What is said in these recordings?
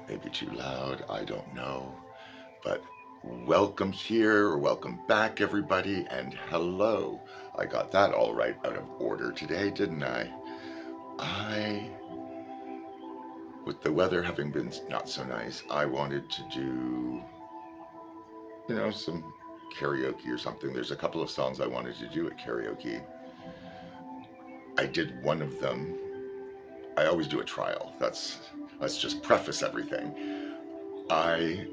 Maybe too loud, I don't know. But welcome here, or welcome back, everybody, and hello. I got that all right out of order today, didn't I? I, with the weather having been not so nice, I wanted to do, some karaoke or something. There's a couple of songs I wanted to do at karaoke. I did one of them. I always do a trial. Let's just preface everything. I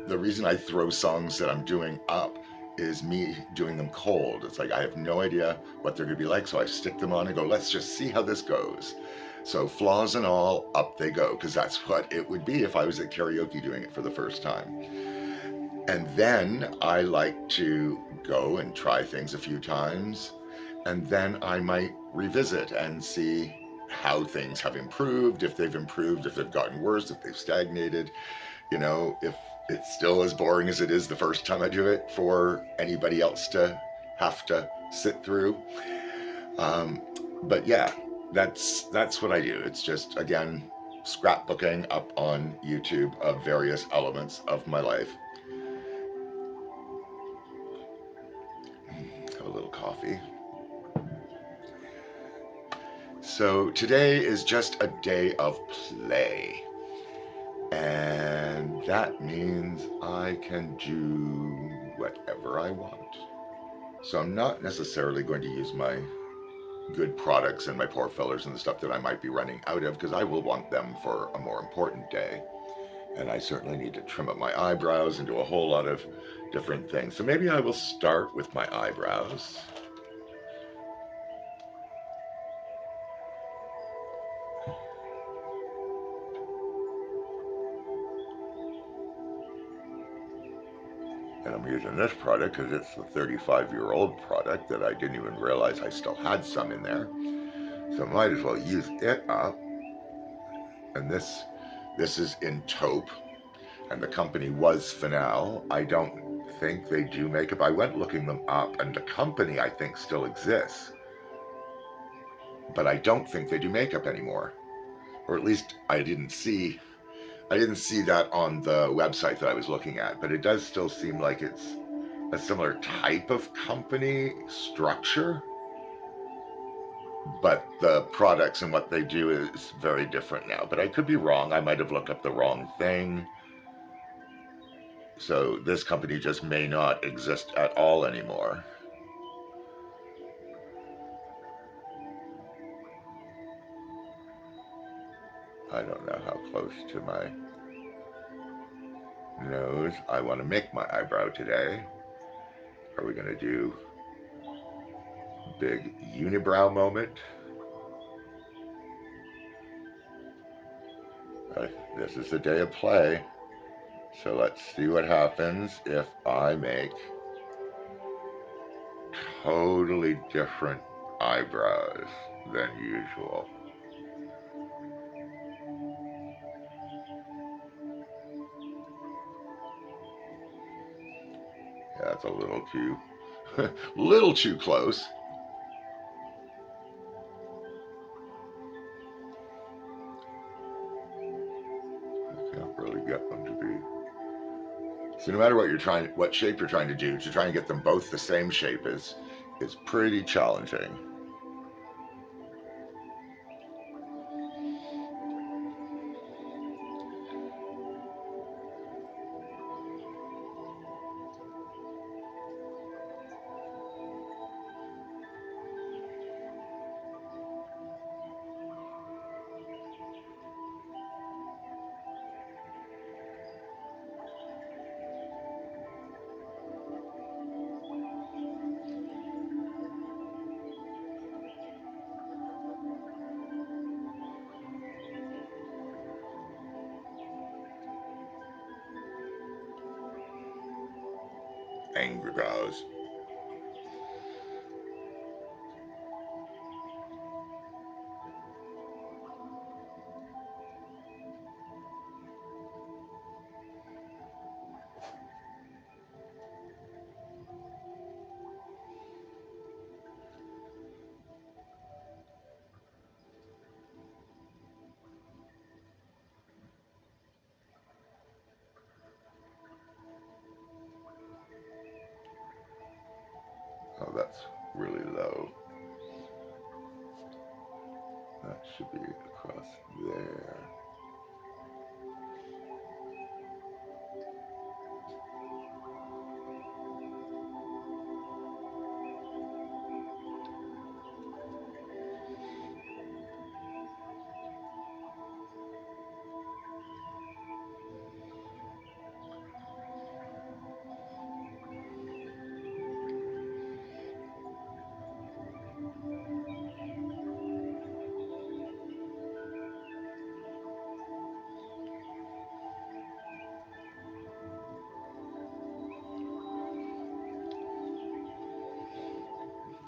the reason I throw songs that I'm doing up is me doing them cold. It's like I have no idea what they're going to be like, so I stick them on and go, let's just see how this goes. So, flaws and all, up they go, because that's what it would be if I was at karaoke doing it for the first time. And then I like to go and try things a few times, and then I might revisit and see how things have improved, if they've improved, if they've gotten worse, if they've stagnated, if it's still as boring as it is the first time I do it for anybody else to have to sit through. Um, but yeah, that's what I do. It's just again scrapbooking up on YouTube of various elements of my life. Have a little coffee. So today is just a day of play. And that means I can do whatever I want. So I'm not necessarily going to use my good products and my poor fillers and the stuff that I might be running out of, because I will want them for a more important day. And I certainly need to trim up my eyebrows and do a whole lot of different things. So maybe I will start with my eyebrows. And I'm using this product because it's the 35-year-old product that I didn't even realize I still had some in there. So I might as well use it up. And this is in taupe, and the company was Finale. I don't think they do makeup. I went looking them up, and the company I think still exists, but I don't think they do makeup anymore, or at least I didn't see that on the website that I was looking at. But it does still seem like it's a similar type of company structure, but the products and what they do is very different now. But I could be wrong. I might have looked up the wrong thing. So this company just may not exist at all anymore. I don't know how close to my nose I want to make my eyebrow today. Are we going to do big unibrow moment? This is the day of play. So let's see what happens if I make totally different eyebrows than usual. Yeah, that's a little too close. I can't really get them to be. So no matter what shape you're trying to do, to try and get them both the same shape is pretty challenging. Angry brows. So that should be across there.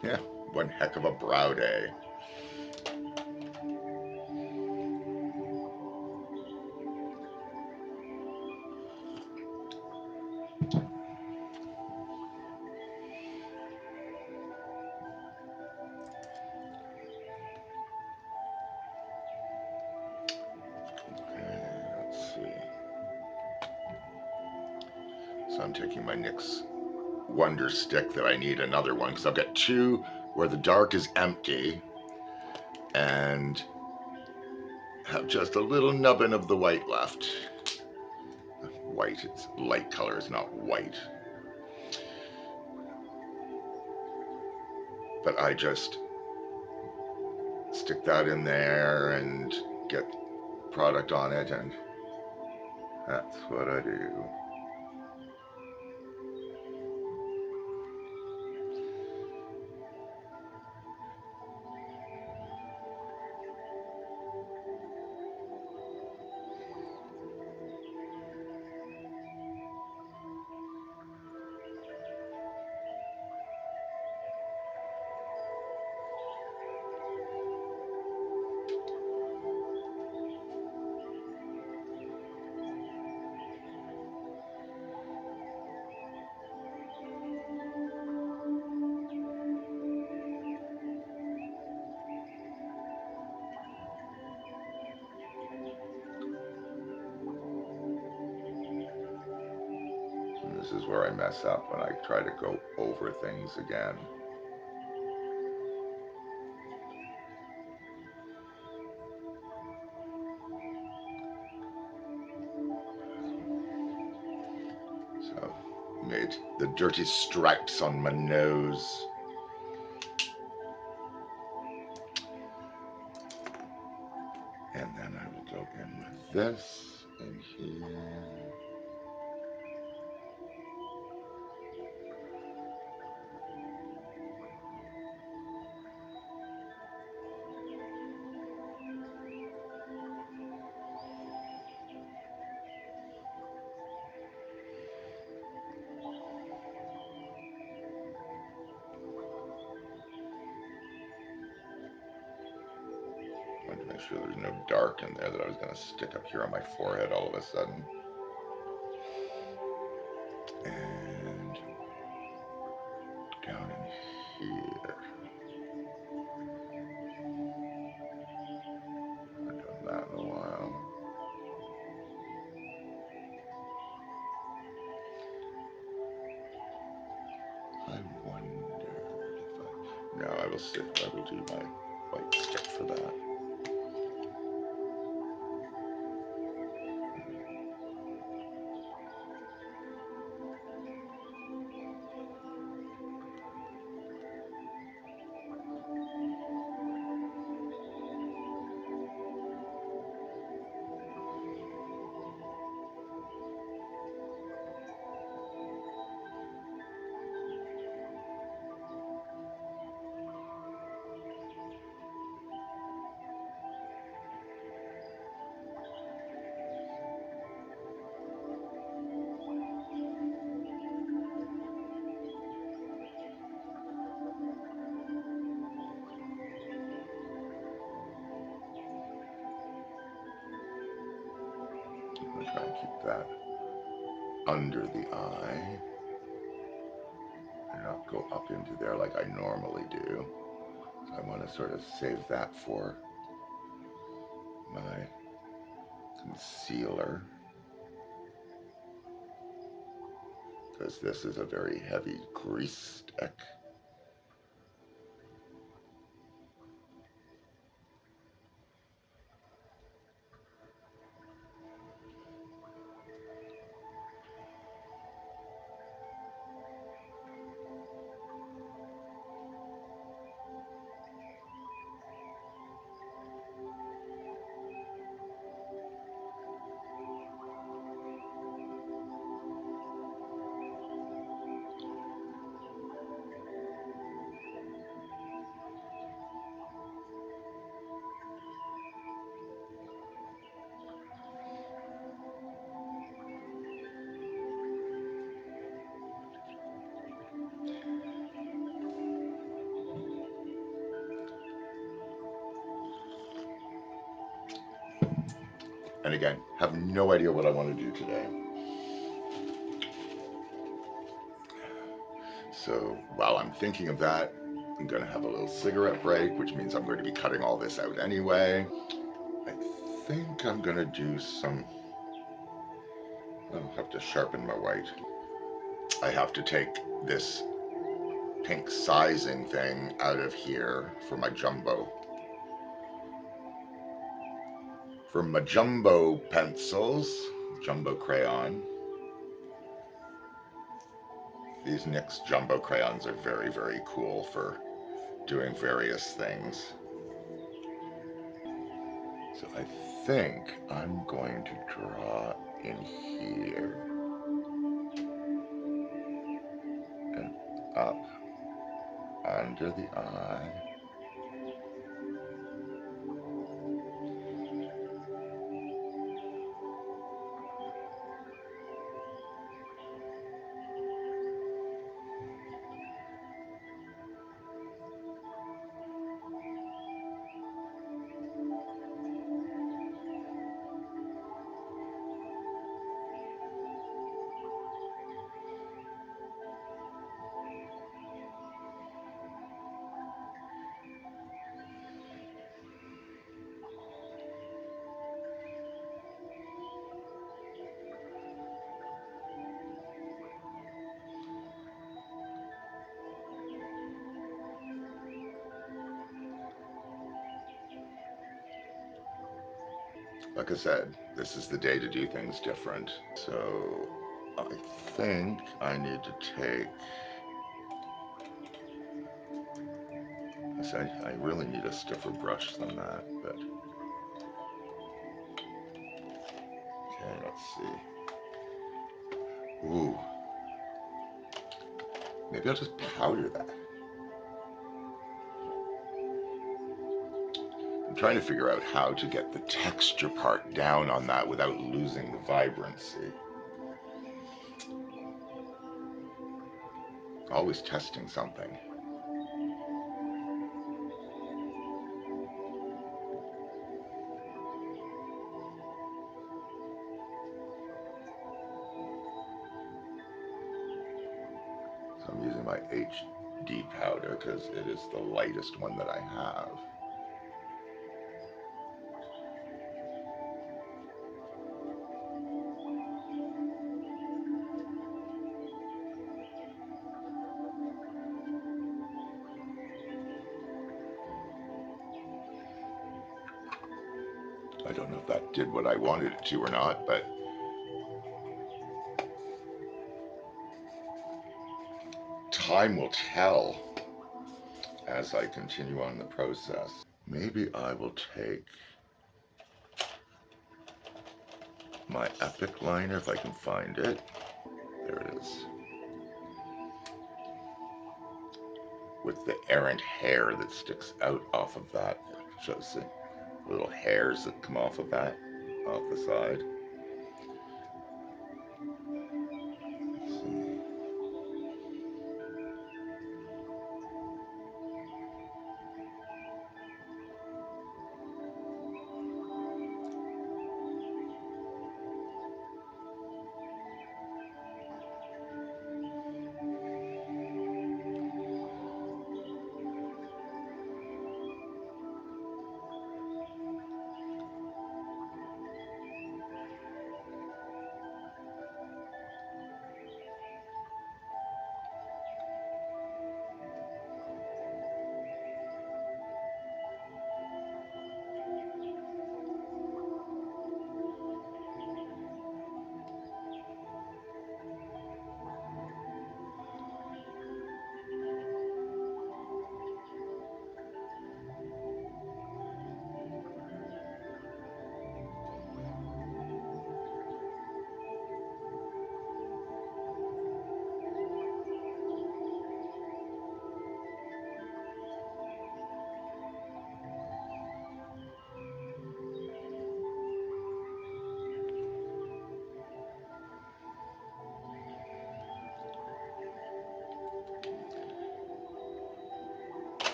Yeah, one heck of a brow day. Okay, let's see. So I'm taking my NYX Wonder Stick that I need another one because I've got two where the dark is empty and have just a little nubbin of the white left. White, it's light color, it's not white. But I just stick that in there and get product on it, and that's what I do. And this is where I mess up when I try to go over things again. So, made the dirty stripes on my nose. And then I will go in with this in here. I wanted to make sure there's no dark in there that I was going to stick up here on my forehead all of a sudden. And down in here. I haven't done that in a while. I wonder if no, I will do my white stick for that. I'm going to try and keep that under the eye and not go up into there like I normally do. So I want to sort of save that for my concealer, because this is a very heavy grease stick. And again, have no idea what I want to do today. So while I'm thinking of that, I'm going to have a little cigarette break, which means I'm going to be cutting all this out anyway. I think I'm going to do some... I'll have to sharpen my white. I have to take this pink sizing thing out of here for my jumbo. For my jumbo pencils, jumbo crayon. These NYX jumbo crayons are very, very cool for doing various things. So I think I'm going to draw in here and up under the eye. Like I said, this is the day to do things different. So I think I need to take... I really need a stiffer brush than that, but... Okay, let's see. Ooh. Maybe I'll just powder that. I'm trying to figure out how to get the texture part down on that without losing the vibrancy. Always testing something. So I'm using my HD powder because it is the lightest one that I have. I don't know if that did what I wanted it to or not, but time will tell as I continue on the process. Maybe I will take my Epic liner if I can find it. There it is. With the errant hair that sticks out off of that. It shows the little hairs that come off of that, off the side.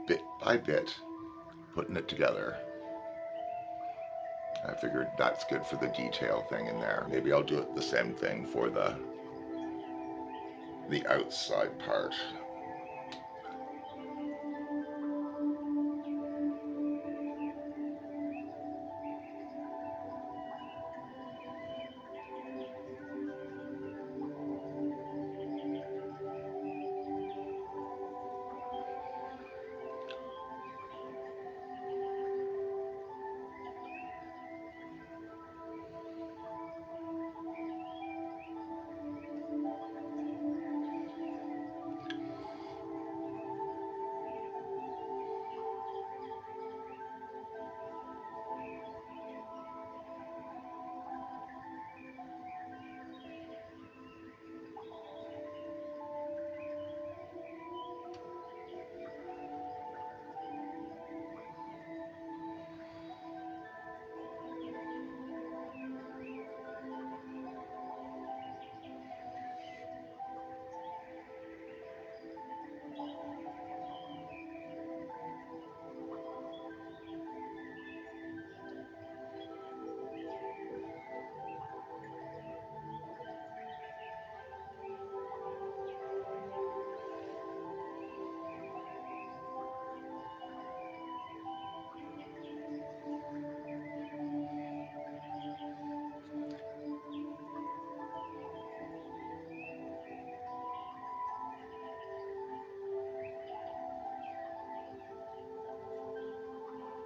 Bit by bit, putting it together. I figured that's good for the detail thing in there. Maybe I'll do it the same thing for the outside part.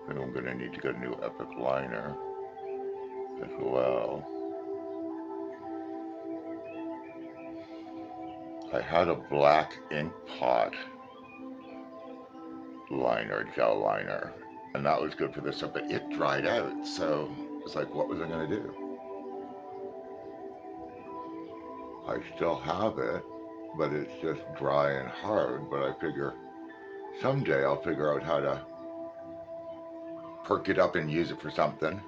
And I'm going to need to get a new Epic liner as well. I had a black ink pot liner, gel liner, and that was good for this stuff, but it dried out. So it's like, what was I going to do? I still have it, but it's just dry and hard. But I figure someday I'll figure out how to perk it up and use it for something.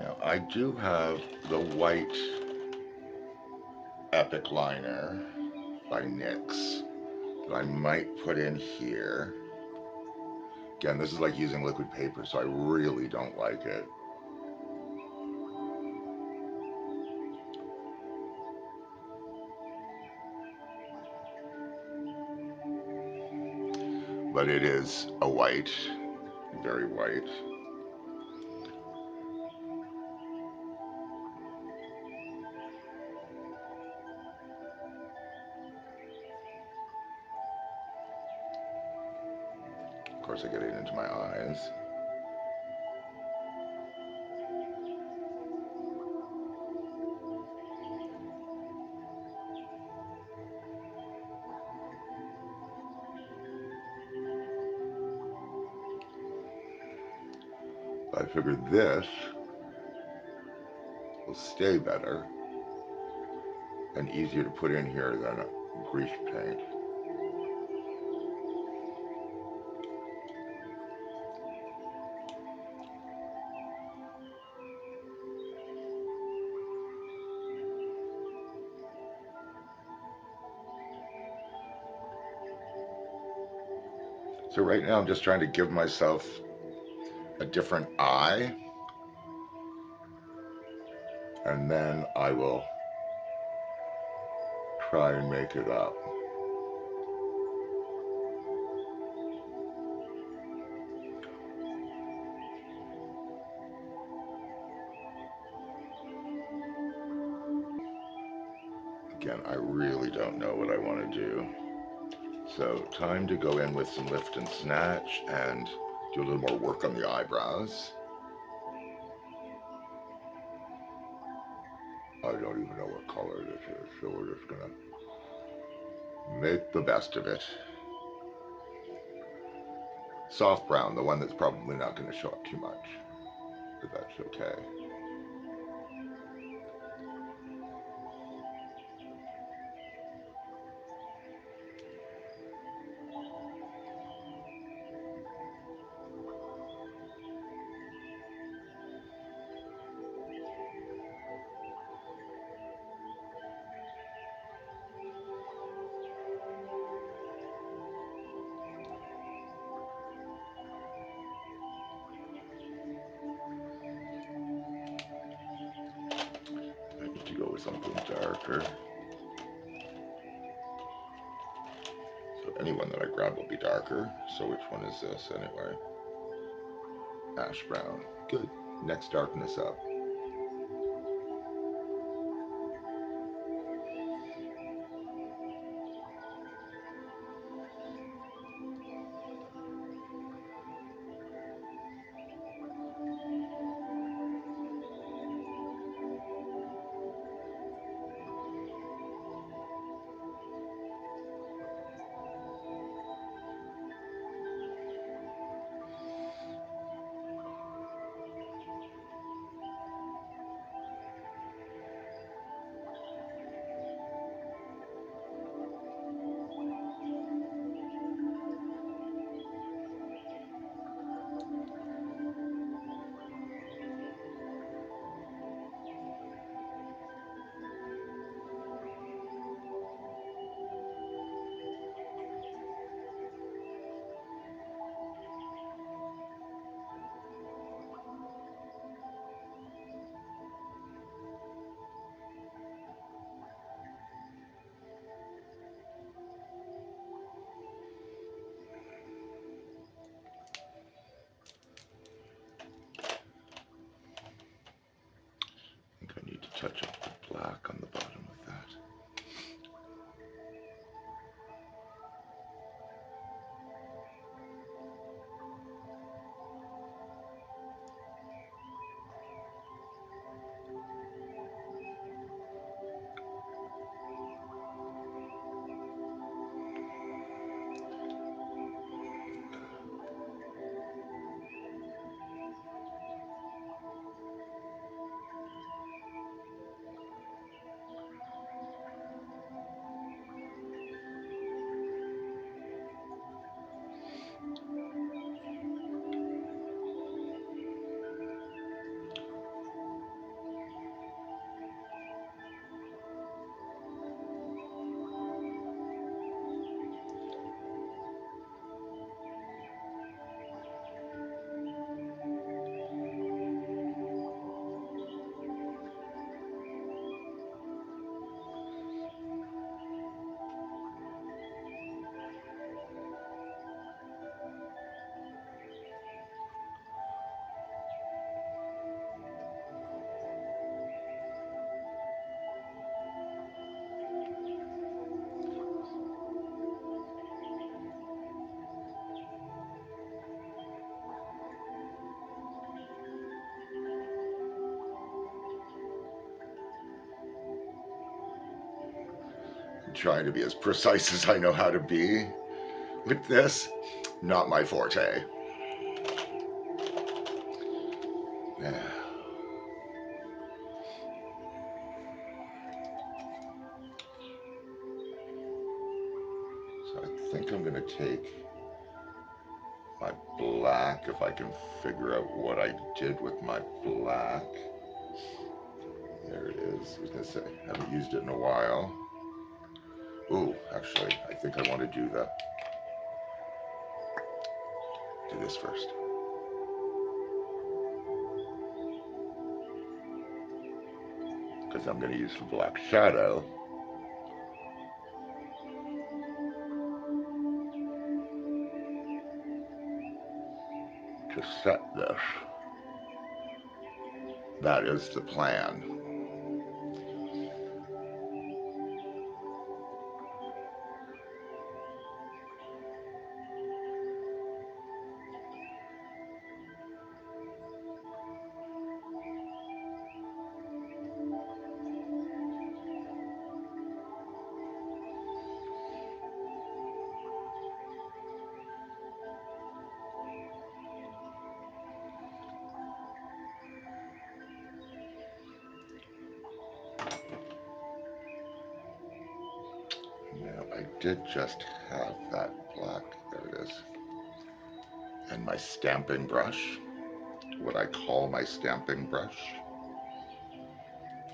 Now, I do have the white Epic liner by NYX that I might put in here. Again, this is like using liquid paper, so I really don't like it. But it is a white, very white. Of course, I get it into my eyes. I figured this will stay better and easier to put in here than a grease paint. So right now I'm just trying to give myself a different eye, and then I will try and make it up. Again, I really don't know what I want to do. So time to go in with some lift and snatch and do a little more work on the eyebrows. I don't even know what color this is, so we're just gonna make the best of it. Soft brown, the one that's probably not gonna show up too much, but that's okay. I need to go with something darker. So anyone that I grab will be darker. So which one is this anyway? Ash brown. Good. Next darkness up. I think I need to touch up the black on the bottom of that. I'm trying to be as precise as I know how to be with this. Not my forte. Yeah. So I think I'm gonna take my black, if I can figure out what I did with my black. There it is. I was gonna say, I haven't used it in a while. Ooh, actually, I think I want to do this first. Because I'm gonna use the black shadow. to set this. That is the plan. Now, I did just have that black, there it is, and my stamping brush, what I call my stamping brush.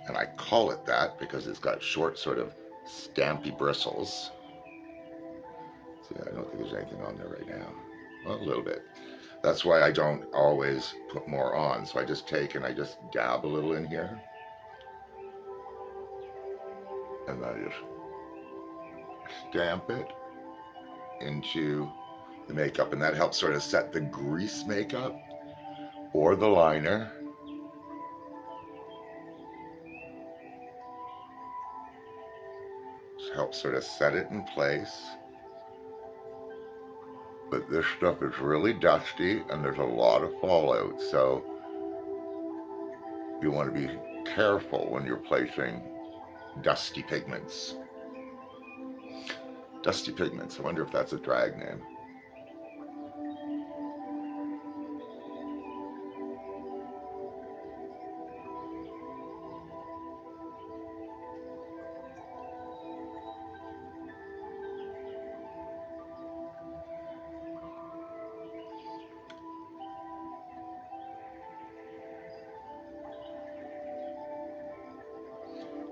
And I call it that because it's got short, sort of stampy bristles. See, I don't think there's anything on there right now. Well, a little bit. That's why I don't always put more on. So I just take and I just dab a little in here. And I just stamp it into the makeup. And that helps sort of set the grease makeup or the liner. Just helps sort of set it in place. But this stuff is really dusty and there's a lot of fallout. So you want to be careful when you're placing dusty pigments. Dusty pigments, I wonder if that's a drag name.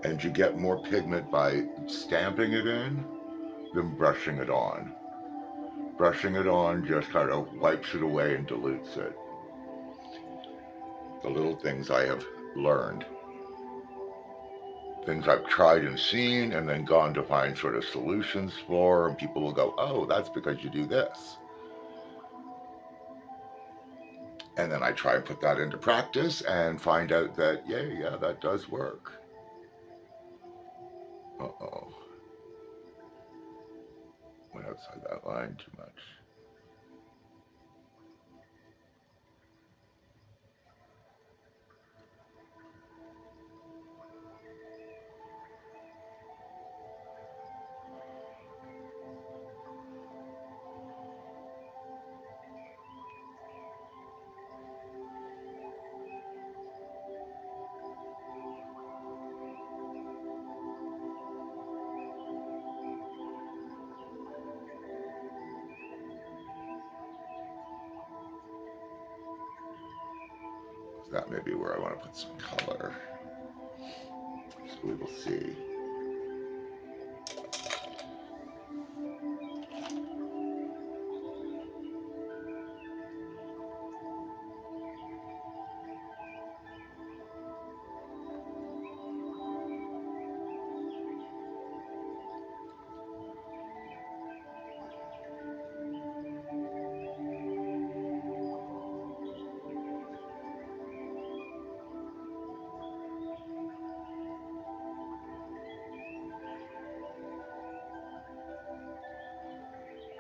And you get more pigment by stamping it in than brushing it on. Brushing it on just kind of wipes it away and dilutes it. The little things I have learned. Things I've tried and seen and then gone to find sort of solutions for, and people will go, oh, that's because you do this. And then I try and put that into practice and find out that, yeah, that does work. Uh-oh. Went outside that line too much. That may be where I want to put some color. So we will see.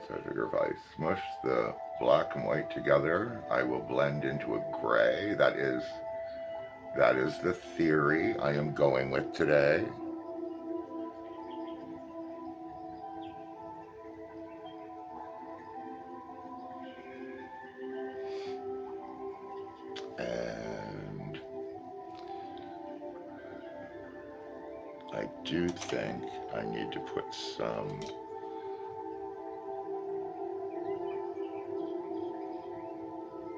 So I figure if I smush the black and white together, I will blend into a gray. That is the theory I am going with today. And I do think I need to put some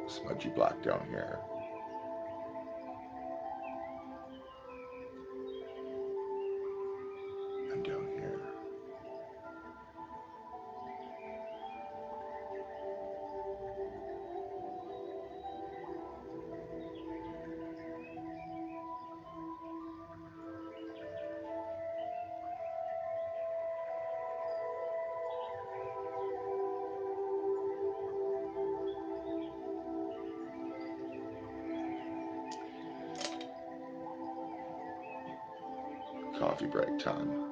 smudgy black down here. And down here. coffee break time.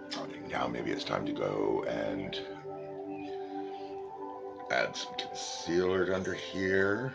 I think now maybe it's time to go and add some concealer under here.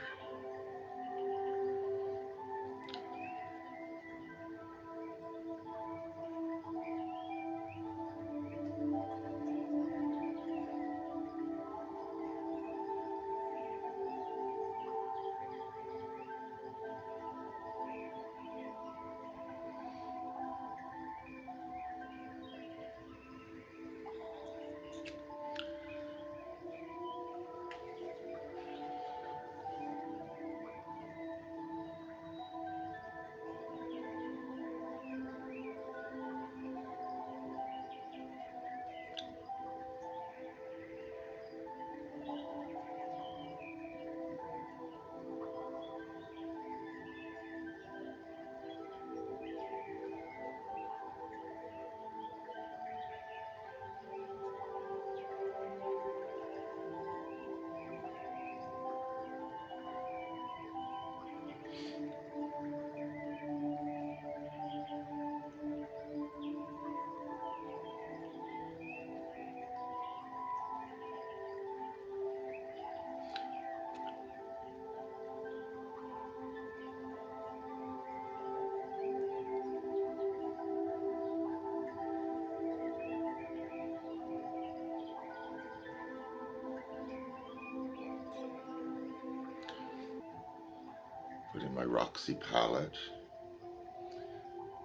Put in my Roxy palette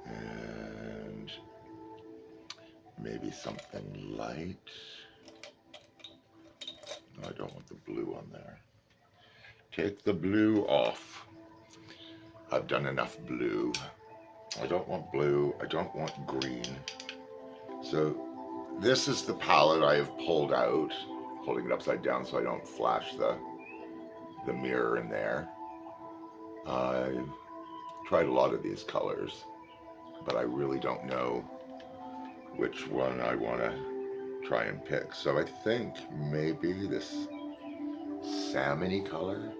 and maybe something light. No, I don't want the blue on there. Take the blue off. I've done enough blue. I don't want blue. I don't want green. So this is the palette I have pulled out, holding it upside down so I don't flash the mirror in there. I've tried a lot of these colors, but I really don't know which one I want to try and pick. So I think maybe this salmony color.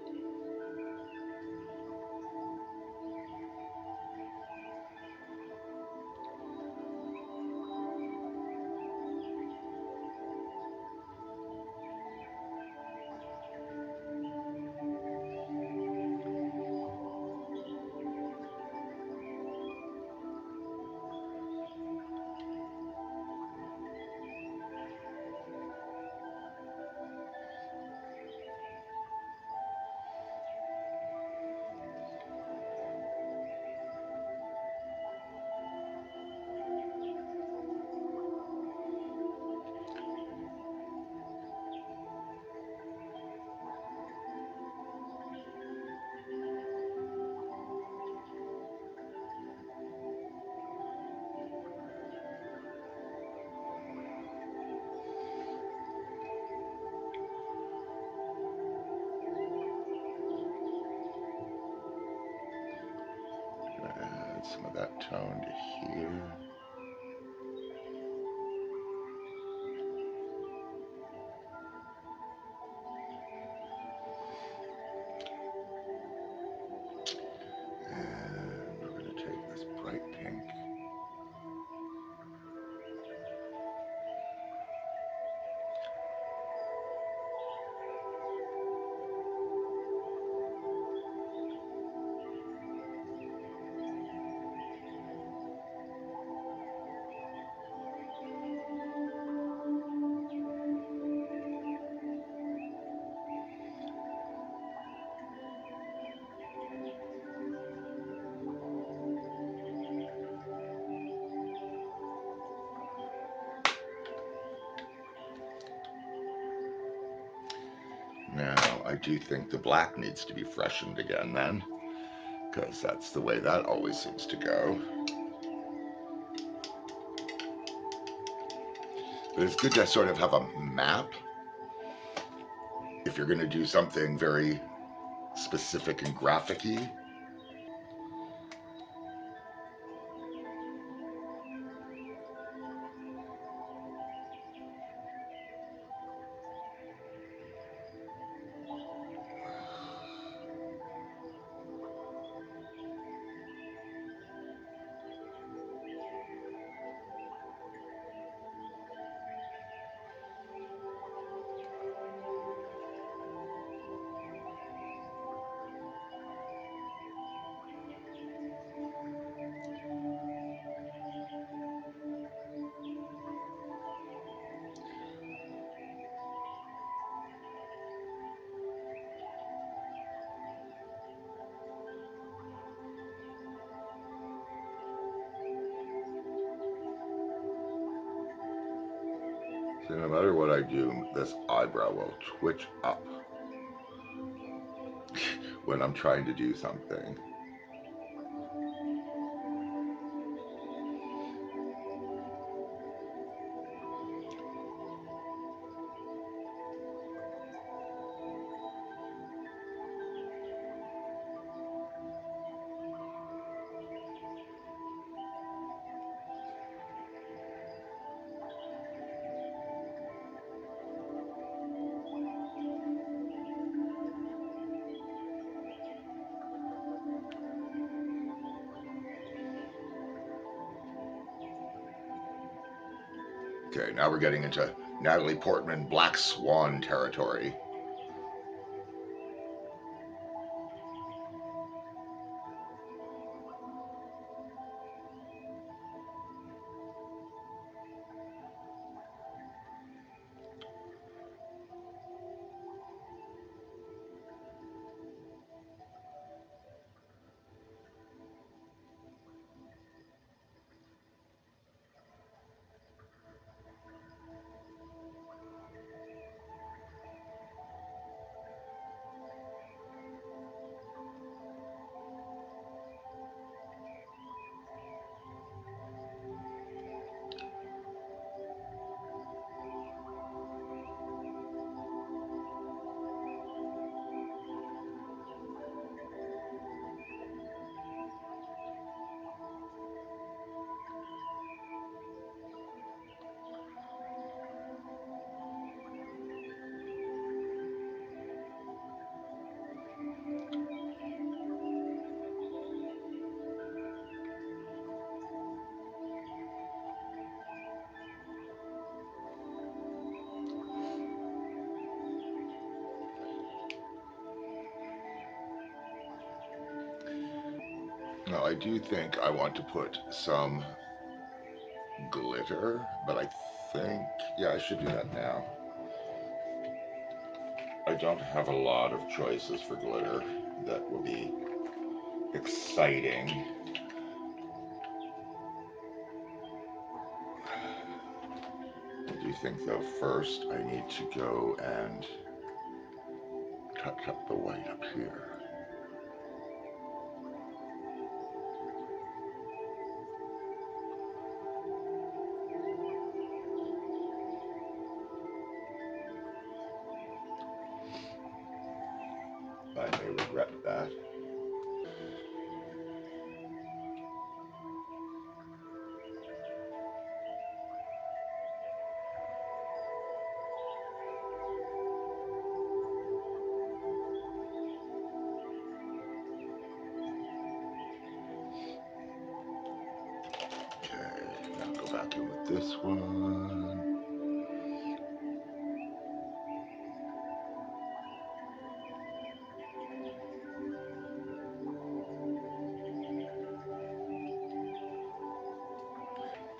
Add some of that tone to here. And we're going to take this bright pink. Now, I do think the black needs to be freshened again then, because that's the way that always seems to go. But it's good to sort of have a map if you're going to do something very specific and graphic-y. So no matter what I do, this eyebrow will twitch up when I'm trying to do something. Okay, now we're getting into Natalie Portman Black Swan territory. Now I do think I want to put some glitter, but I think, yeah, I should do that now. I don't have a lot of choices for glitter that will be exciting. I do think, though, first I need to go and touch up the white up here. I may regret that. Okay, now go back in with this one.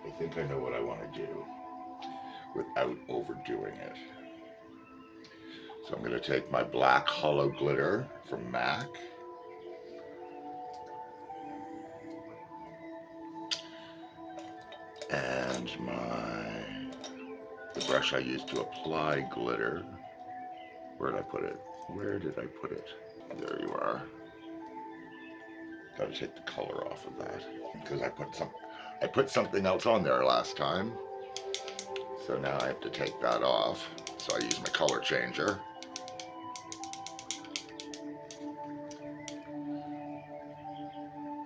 I think I know what I want to do without overdoing it. So I'm going to take my black hollow glitter from MAC. And the brush I used to apply glitter. Where did I put it? Where did I put it? There you are. Got to take the color off of that because I put something else on there last time. So now I have to take that off. So I use my color changer.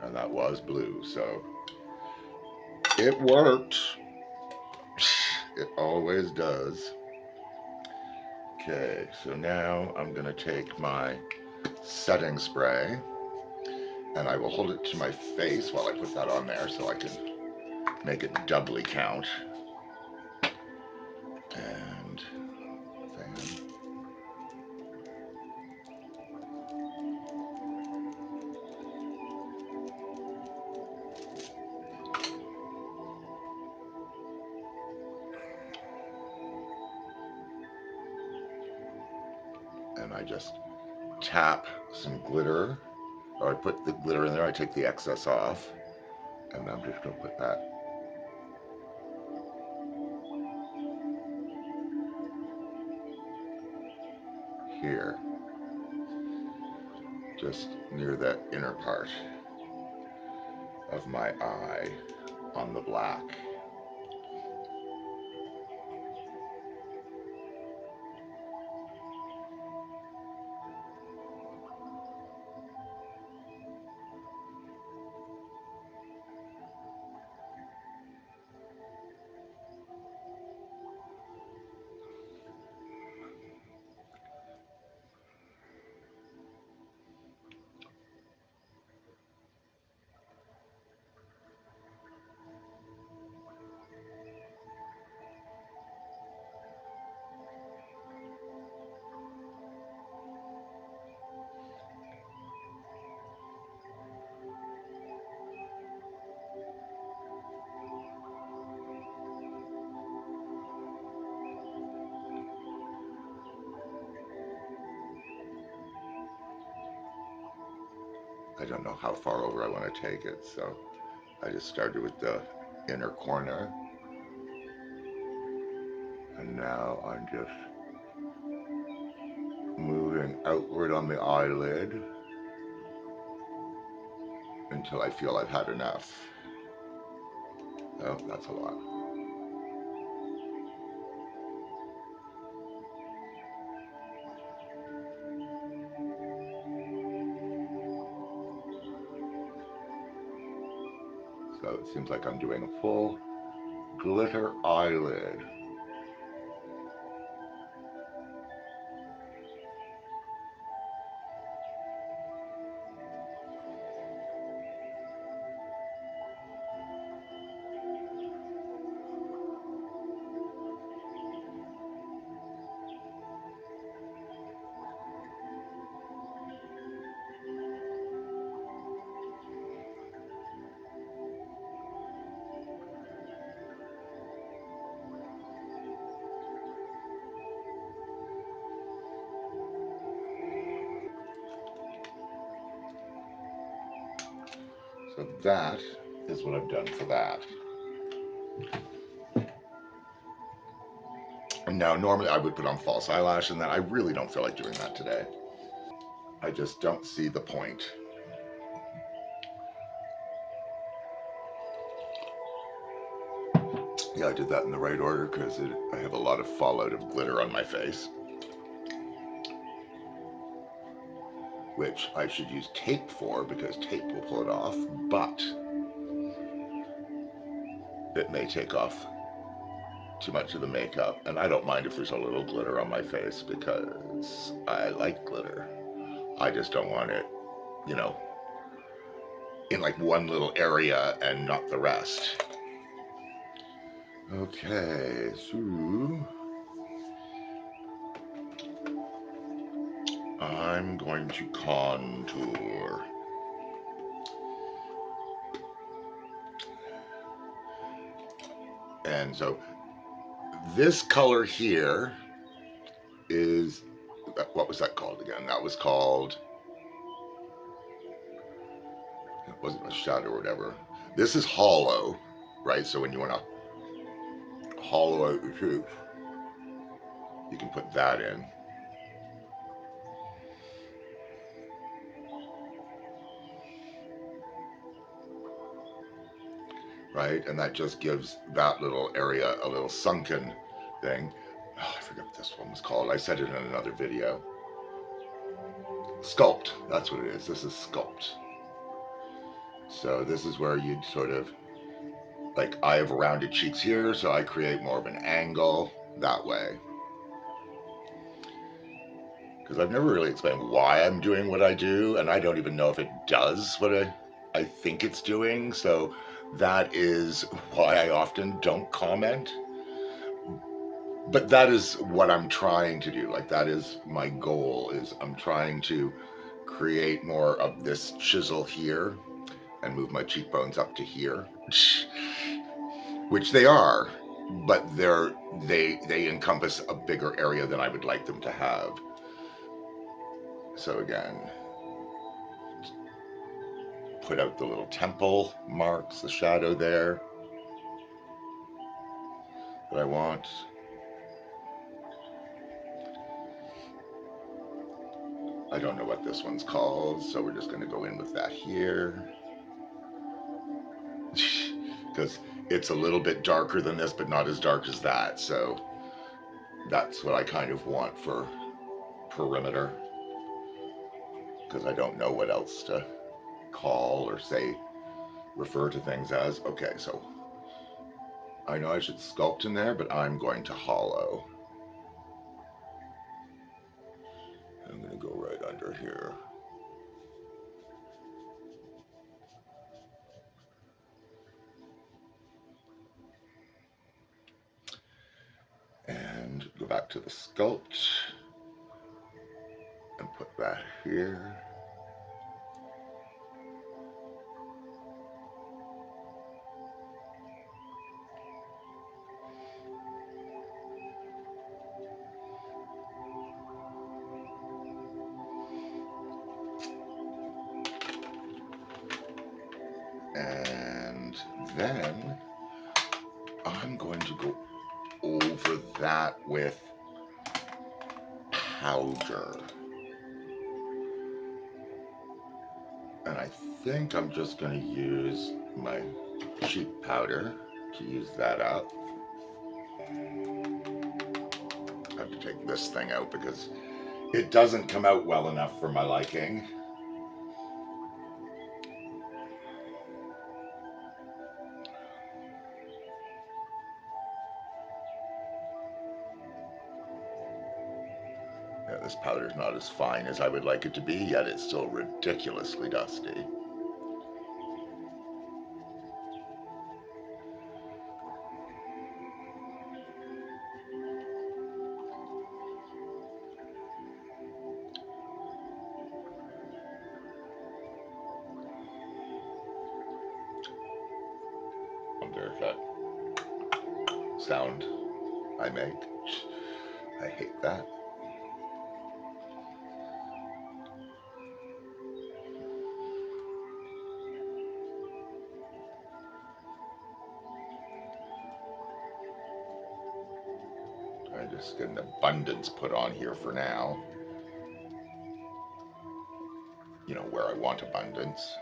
And that was blue, so it worked. It always does. Okay, so now I'm gonna take my setting spray and I will hold it to my face while I put that on there so I can make it doubly count. And fan. And I just tap some glitter, or I put the glitter in there, I take the excess off, and I'm just gonna put that here, just near that inner part of my eye on the black. I don't know how far over I want to take it, so I just started with the inner corner, and now I'm just moving outward on the eyelid until I feel I've had enough. Oh, that's a lot. So it seems like I'm doing a full glitter eyelid. So that is what I've done for that. And now normally I would put on false eyelash, and then I really don't feel like doing that today. I just don't see the point. Yeah, I did that in the right order because I have a lot of fallout of glitter on my face, which I should use tape for because tape will pull it off, but it may take off too much of the makeup, and I don't mind if there's a little glitter on my face because I like glitter. I just don't want it, you know, in like one little area and not the rest. Okay, so I'm going to contour. And so this color here is, what was that called again? That was called, it wasn't a shadow or whatever. This is hollow, right? So when you want to hollow out your cheeks, you can put that in. Right? And that just gives that little area a little sunken thing. Oh, I forget what this one was called. I said it in another video. Sculpt. That's what it is. This is sculpt. So this is where you'd sort of, like, I have rounded cheeks here, so I create more of an angle that way. Because I've never really explained why I'm doing what I do, and I don't even know if it does what I think it's doing. So that is why I often don't comment. But that is what I'm trying to do. Like, that is my goal, is I'm trying to create more of this chisel here and move my cheekbones up to here, which they are, but they encompass a bigger area than I would like them to have. So again, put out the little temple marks, the shadow there that I want. I don't know what this one's called, so we're just going to go in with that here. Because it's a little bit darker than this, but not as dark as that. So that's what I kind of want for perimeter. Because I don't know what else to call or say, refer to things as. Okay, so I know I should sculpt in there, but I'm going to hollow. I'm going to go right under here. And go back to the sculpt and put that here. And then I'm going to go over that with powder. And I think I'm just going to use my cheap powder to use that up. I have to take this thing out because it doesn't come out well enough for my liking. Yeah, this powder's not as fine as I would like it to be, yet it's still ridiculously dusty. There's that sound I make. I hate that. I just get an abundance put on here for now. You know, where I want abundance.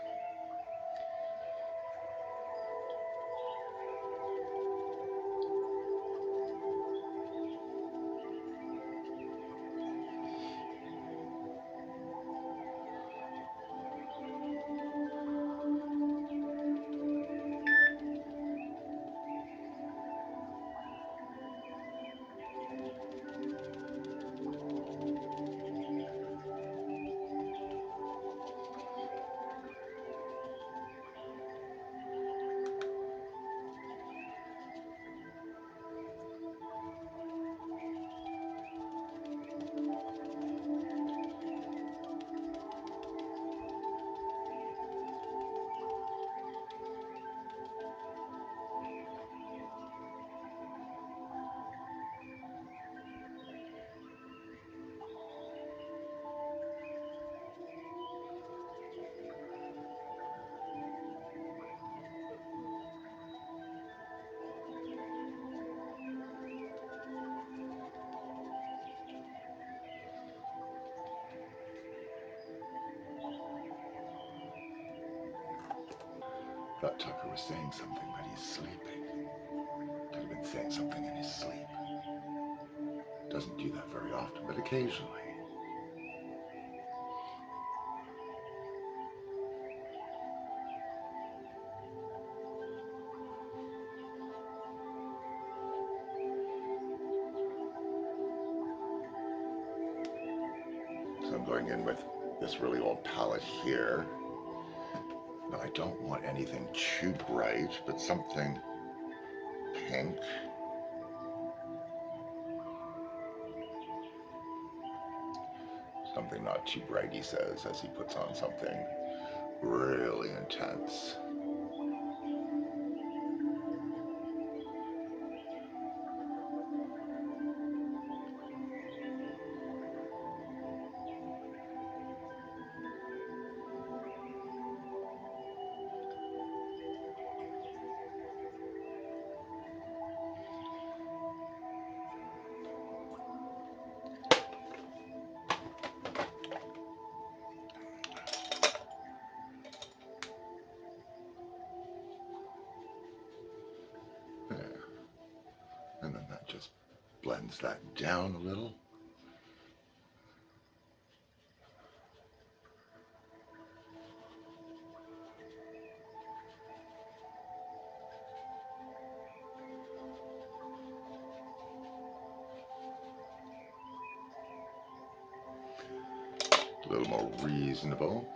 I thought Tucker was saying something, but he's sleeping. Could have been saying something in his sleep. Doesn't do that very often, but occasionally. So I'm going in with this really old palette here. But I don't want anything too bright, but something pink. Something not too bright, he says, as he puts on something really intense. And then that just blends that down a little. A little more reasonable.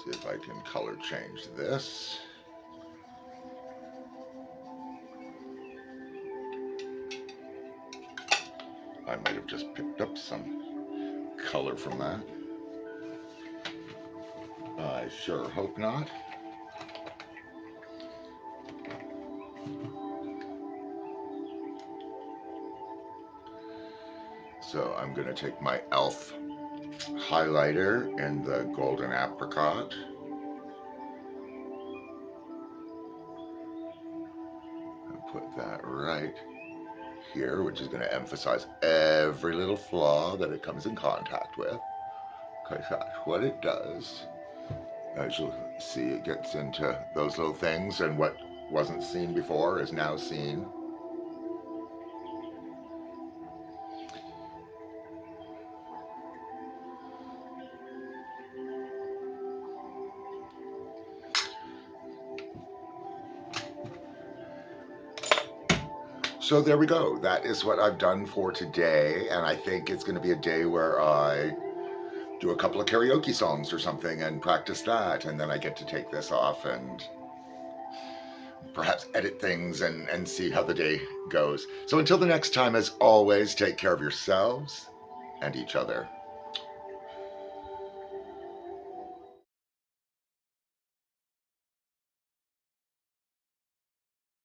See if I can color change this. I might have just picked up some color from that. I sure hope not. So I'm going to take my e.l.f. highlighter in the golden apricot. And put that right here, which is going to emphasize every little flaw that it comes in contact with. Because that's what it does. As you'll see, it gets into those little things, and what wasn't seen before is now seen. So there we go. That is what I've done for today, and I think it's going to be a day where I do a couple of karaoke songs or something and practice that, and then I get to take this off and perhaps edit things and see how the day goes. So until the next time, as always, take care of yourselves and each other.